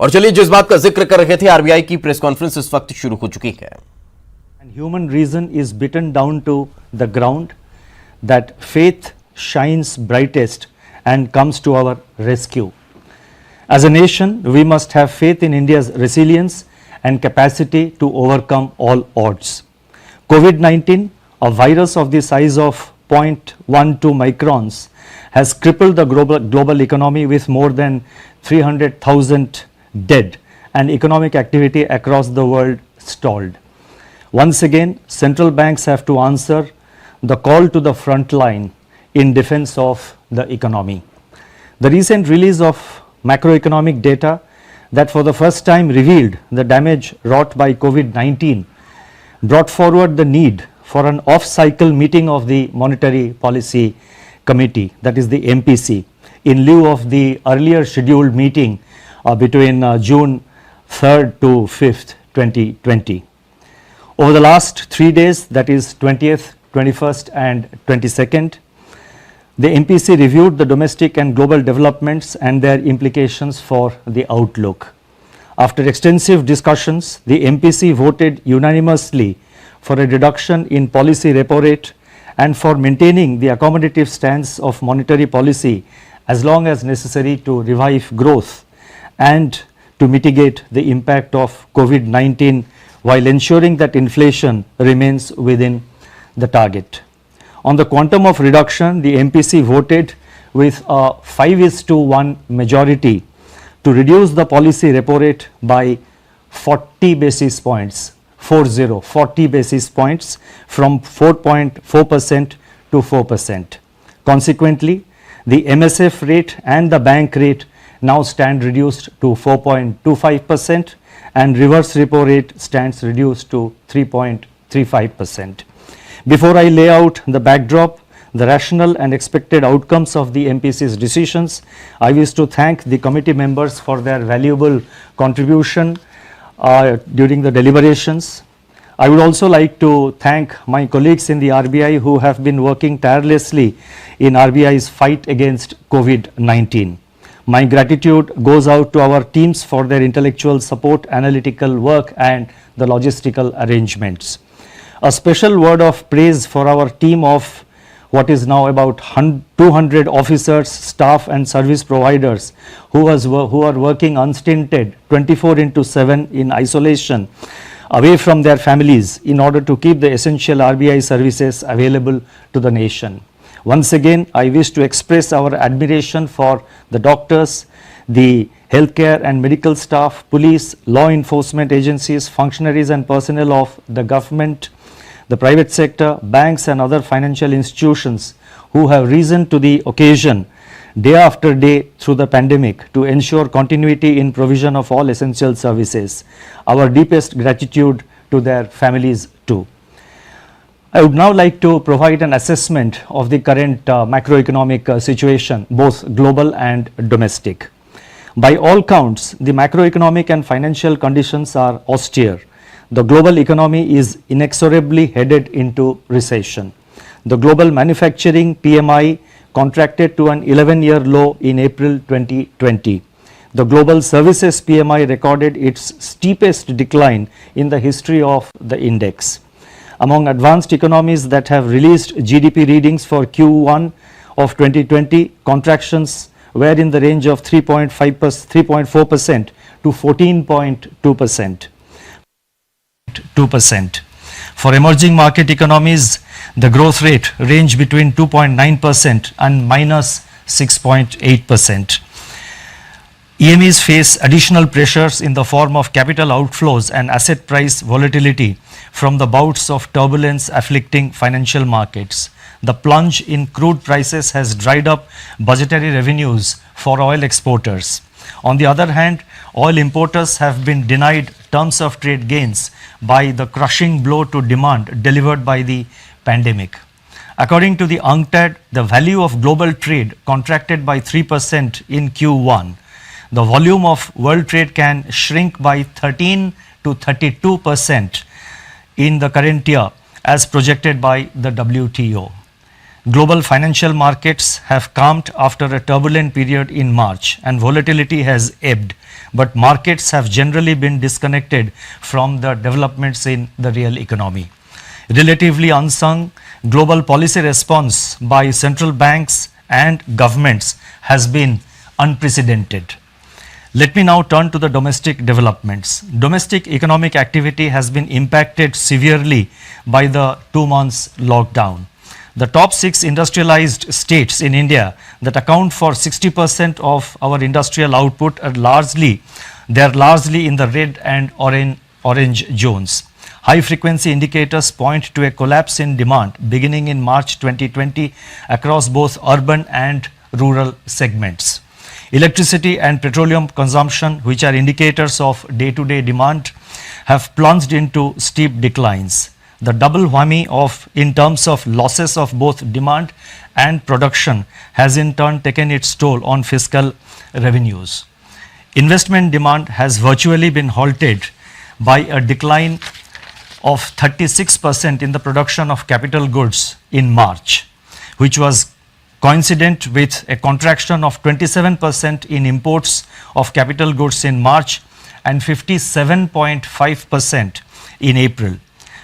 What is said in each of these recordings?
और चलिए जिस बात का जिक्र कर रहे थे, आरबीआई की प्रेस कॉन्फ्रेंस इस वक्त शुरू हो चुकी है। Human reason is beaten down to the ground, that faith shines brightest and comes to our rescue. As a nation, we must have faith in India's resilience and capacity to overcome all odds. COVID-19, a virus of the size of 0.12 microns, has crippled the global economy with more than 300,000 dead and economic activity across the world stalled. Once again, central banks have to answer the call to the front line in defense of the economy. The recent release of macroeconomic data that for the first time revealed the damage wrought by COVID-19 brought forward the need for an off-cycle meeting of the Monetary Policy Committee, that is the MPC, in lieu of the earlier scheduled meeting between June 3rd to 5th, 2020. Over the last 3 days, that is 20th, 21st and 22nd, the MPC reviewed the domestic and global developments and their implications for the outlook. After extensive discussions, the MPC voted unanimously for a reduction in policy repo rate and for maintaining the accommodative stance of monetary policy as long as necessary to revive growth and to mitigate the impact of COVID-19 while ensuring that inflation remains within the target. On the quantum of reduction, the MPC voted with a 5:1 majority to reduce the policy repo rate by 40 basis points, 40 basis points from 4.4% to 4%. Consequently, the MSF rate and the bank rate now stand reduced to 4.25% and reverse repo rate stands reduced to 3.35%. Before I lay out the backdrop, the rational and expected outcomes of the MPC's decisions, I wish to thank the committee members for their valuable contribution during the deliberations. I would also like to thank my colleagues in the RBI who have been working tirelessly in RBI's fight against COVID-19. My gratitude goes out to our teams for their intellectual support, analytical work and the logistical arrangements. A special word of praise for our team of what is now about 200 officers, staff and service providers who are working unstinted 24/7 in isolation away from their families in order to keep the essential RBI services available to the nation. Once again, I wish to express our admiration for the doctors, the healthcare and medical staff, police, law enforcement agencies, functionaries and personnel of the government, the private sector, banks and other financial institutions who have risen to the occasion day after day through the pandemic to ensure continuity in provision of all essential services. Our deepest gratitude to their families too. I would now like to provide an assessment of the current macroeconomic situation, both global and domestic. By all counts, the macroeconomic and financial conditions are austere. The global economy is inexorably headed into recession. The global manufacturing PMI contracted to an 11-year low in April 2020. The global services PMI recorded its steepest decline in the history of the index. Among advanced economies that have released GDP readings for Q1 of 2020, contractions were in the range of 3.4% to 14.2%. For emerging market economies, the growth rate ranged between 2.9% and minus 6.8%. EMIs face additional pressures in the form of capital outflows and asset price volatility from the bouts of turbulence afflicting financial markets. The plunge in crude prices has dried up budgetary revenues for oil exporters. On the other hand, oil importers have been denied terms of trade gains by the crushing blow to demand delivered by the pandemic. According to the UNCTAD, the value of global trade contracted by 3% in Q1. The volume of world trade can shrink by 13 to 32% in the current year as projected by the WTO. Global financial markets have calmed after a turbulent period in March and volatility has ebbed, but markets have generally been disconnected from the developments in the real economy. Relatively unsung, global policy response by central banks and governments has been unprecedented. Let me now turn to the domestic developments. Domestic economic activity has been impacted severely by the 2 months lockdown. The top 6 industrialized states in India that account for 60% of our industrial output are largely in the red and orange zones. High frequency indicators point to a collapse in demand beginning in March 2020 across both urban and rural segments. Electricity and petroleum consumption, which are indicators of day-to-day demand, have plunged into steep declines. The double whammy in terms of losses of both demand and production has in turn taken its toll on fiscal revenues. Investment demand has virtually been halted by a decline of 36% in the production of capital goods in March, which was coincident with a contraction of 27% in imports of capital goods in March and 57.5% in April.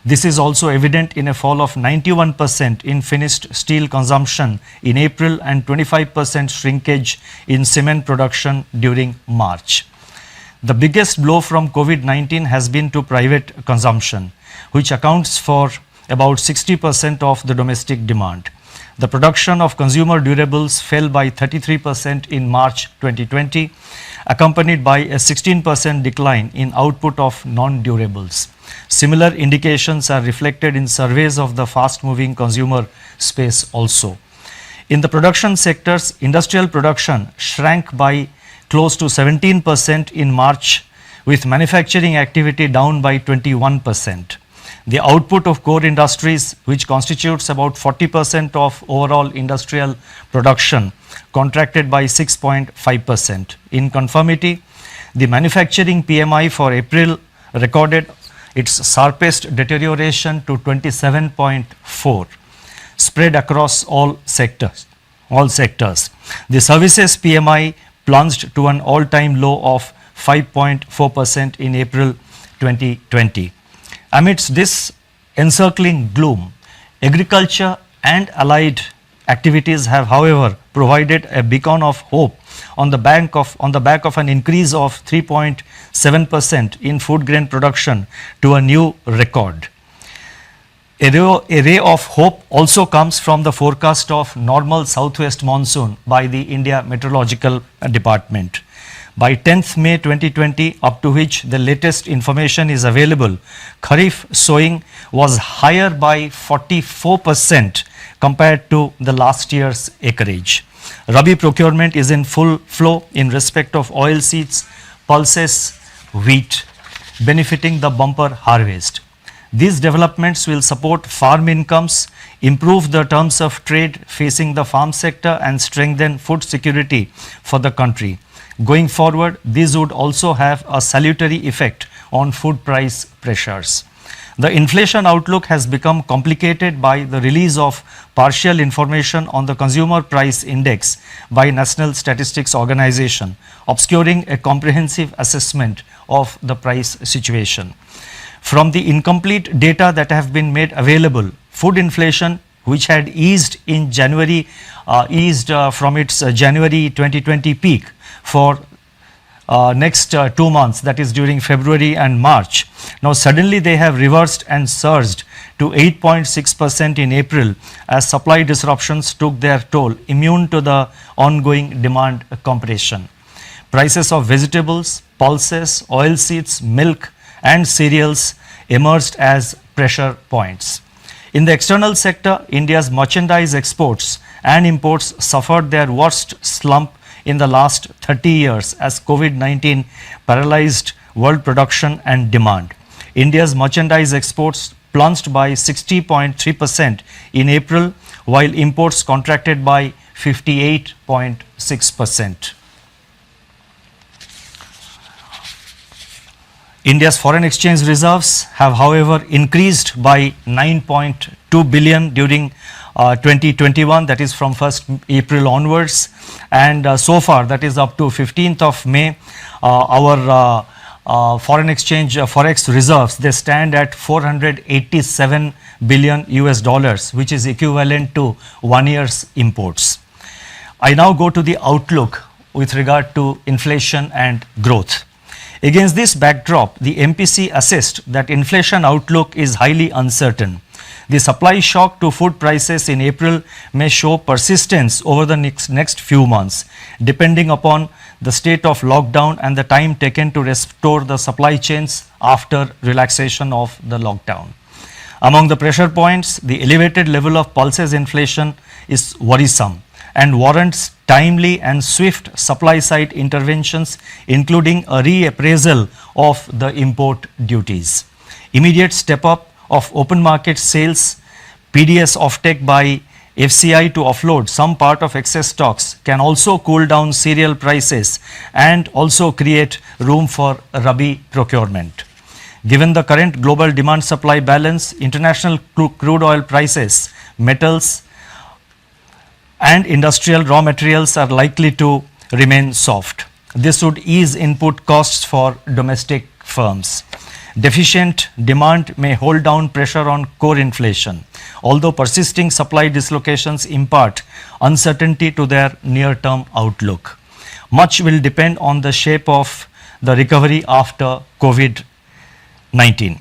This is also evident in a fall of 91% in finished steel consumption in April and 25% shrinkage in cement production during March. The biggest blow from COVID-19 has been to private consumption, which accounts for about 60% of the domestic demand. The production of consumer durables fell by 33% in March 2020, accompanied by a 16% decline in output of non-durables. Similar indications are reflected in surveys of the fast-moving consumer space also. In the production sectors, industrial production shrank by close to 17% in March, with manufacturing activity down by 21%. The output of core industries, which constitutes about 40% of overall industrial production, contracted by 6.5%. In conformity, the manufacturing PMI for April recorded its sharpest deterioration to 27.4, spread across all sectors. The services PMI plunged to an all-time low of 5.4% in April 2020. Amidst this encircling gloom, agriculture and allied activities have, however, provided a beacon of hope on the back of an increase of 3.7% in food grain production to a new record. A ray of hope also comes from the forecast of normal southwest monsoon by the India Meteorological Department. By 10th May 2020, up to which the latest information is available, Kharif sowing was higher by 44% compared to the last year's acreage. Rabi procurement is in full flow in respect of oilseeds, pulses, wheat, benefiting the bumper harvest. These developments will support farm incomes, improve the terms of trade facing the farm sector and strengthen food security for the country. Going forward, these would also have a salutary effect on food price pressures. The inflation outlook has become complicated by the release of partial information on the Consumer Price Index by National Statistics Organization, obscuring a comprehensive assessment of the price situation. From the incomplete data that have been made available, food inflation, which had eased in January, from its January 2020 peak for next 2 months, that is during February and March. Now suddenly they have reversed and surged to 8.6% in April as supply disruptions took their toll, immune to the ongoing demand compression. Prices of vegetables, pulses, oilseeds, milk and cereals emerged as pressure points. In the external sector, India's merchandise exports and imports suffered their worst slump in the last 30 years as COVID-19 paralyzed world production and demand. India's merchandise exports plunged by 60.3% in April, while imports contracted by 58.6%. India's foreign exchange reserves have, however, increased by 9.2 billion during 2021, that is from 1st April onwards, and so far, that is up to 15th of May, our foreign exchange forex reserves, they stand at 487 billion US dollars, which is equivalent to 1 year's imports. I now go to the outlook with regard to inflation and growth. Against this backdrop, the MPC assessed that inflation outlook is highly uncertain. The supply shock to food prices in April may show persistence over the next few months, depending upon the state of lockdown and the time taken to restore the supply chains after relaxation of the lockdown. Among the pressure points, the elevated level of pulses inflation is worrisome and warrants timely and swift supply-side interventions, including a reappraisal of the import duties. Immediate step-up of open market sales, PDS offtake by FCI to offload some part of excess stocks can also cool down cereal prices and also create room for Rabi procurement. Given the current global demand-supply balance, international crude oil prices, metals, and industrial raw materials are likely to remain soft. This would ease input costs for domestic firms. Deficient demand may hold down pressure on core inflation, although persisting supply dislocations impart uncertainty to their near-term outlook. Much will depend on the shape of the recovery after COVID-19.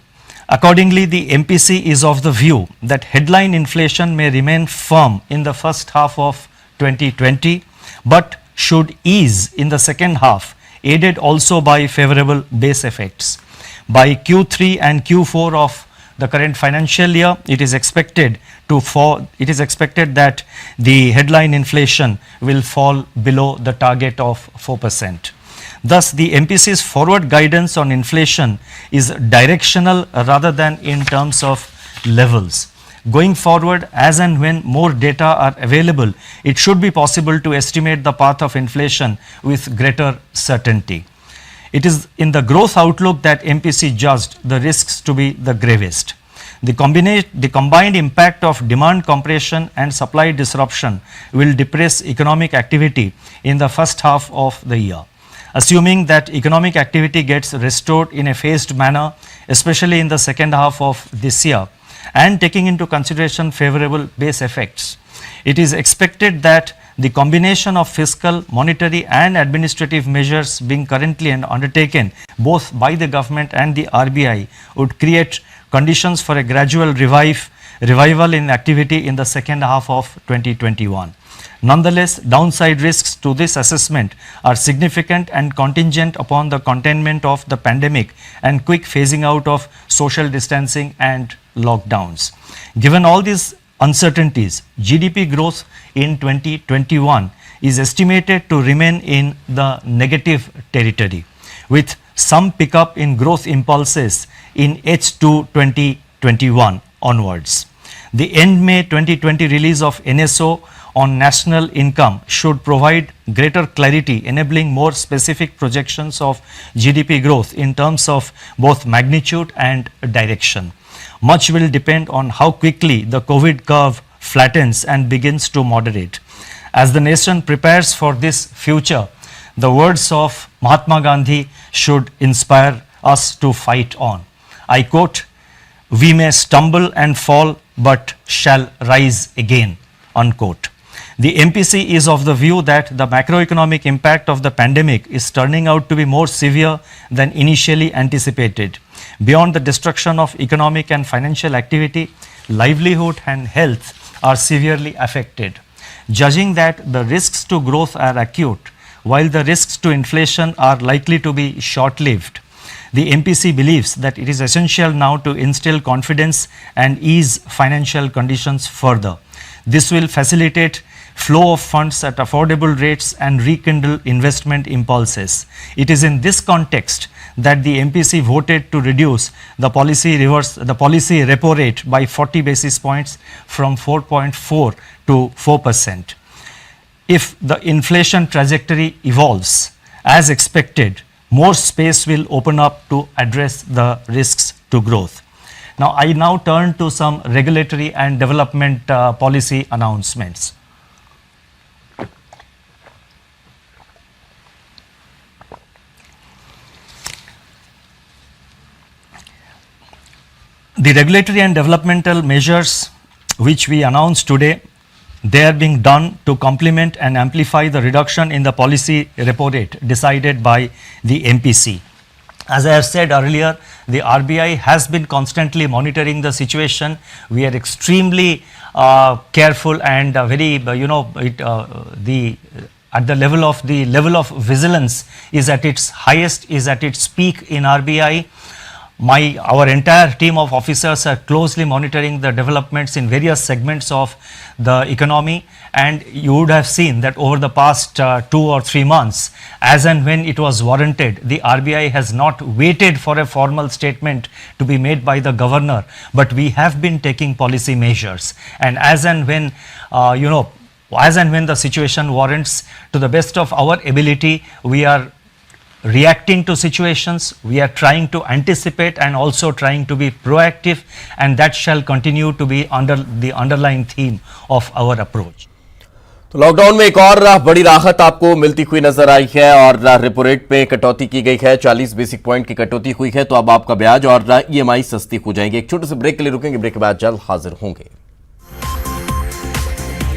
Accordingly, the MPC is of the view that headline inflation may remain firm in the first half of 2020, but should ease in the second half, aided also by favorable base effects. By Q3 and Q4 of the current financial year, it is expected that the headline inflation will fall below the target of 4%. Thus, the MPC's forward guidance on inflation is directional rather than in terms of levels. Going forward, as and when more data are available, it should be possible to estimate the path of inflation with greater certainty. It is in the growth outlook that MPC judged the risks to be the gravest. The combined impact of demand compression and supply disruption will depress economic activity in the first half of the year. Assuming that economic activity gets restored in a phased manner, especially in the second half of this year, and taking into consideration favorable base effects, it is expected that the combination of fiscal, monetary and administrative measures being currently undertaken both by the government and the RBI would create conditions for a gradual revival in activity in the second half of 2021. Nonetheless, downside risks to this assessment are significant and contingent upon the containment of the pandemic and quick phasing out of social distancing and lockdowns. Given all these uncertainties, GDP growth in 2021 is estimated to remain in the negative territory, with some pickup in growth impulses in H2 2021 onwards. The end May 2020 release of NSO on national income should provide greater clarity, enabling more specific projections of GDP growth in terms of both magnitude and direction. Much will depend on how quickly the COVID curve flattens and begins to moderate. As the nation prepares for this future, the words of Mahatma Gandhi should inspire us to fight on. I quote, "We may stumble and fall, but shall rise again," unquote. The MPC is of the view that the macroeconomic impact of the pandemic is turning out to be more severe than initially anticipated. Beyond the destruction of economic and financial activity, livelihood and health are severely affected. Judging that the risks to growth are acute, while the risks to inflation are likely to be short-lived, the MPC believes that it is essential now to instill confidence and ease financial conditions further. This will facilitate flow of funds at affordable rates and rekindle investment impulses. It is in this context that the MPC voted to reduce the policy repo rate by 40 basis points from 4.4 to 4%. If the inflation trajectory evolves as expected, more space will open up to address the risks to growth. Now, I now turn to some regulatory and development policy announcements. The regulatory and developmental measures which we announced today, they are being done to complement and amplify the reduction in the policy repo rate decided by the MPC. As I have said earlier, the RBI has been constantly monitoring the situation. We are extremely careful and very, at the level of vigilance is at its highest, is at its peak in RBI. Our entire team of officers are closely monitoring the developments in various segments of the economy, and you would have seen that over the past 2 or 3 months, as and when it was warranted, the RBI has not waited for a formal statement to be made by the governor, but we have been taking policy measures, and as and when the situation warrants, to the best of our ability, we are reacting to situations, we are trying to anticipate and also trying to be proactive, and that shall continue to be under the underlying theme of our approach. तो lockdown में एक और बड़ी राहत आपको मिलती हुई नजर आई है और रेपो रेट पे कटौती की गई है, 40 बेसिक पॉइंट की कटौती हुई है, तो अब आपका ब्याज और EMI सस्ती हो जाएंगे। एक छोटे से ब्रेक के लिए रुकेंगे, ब्रेक के बाद जल्द हाजिर होंगे।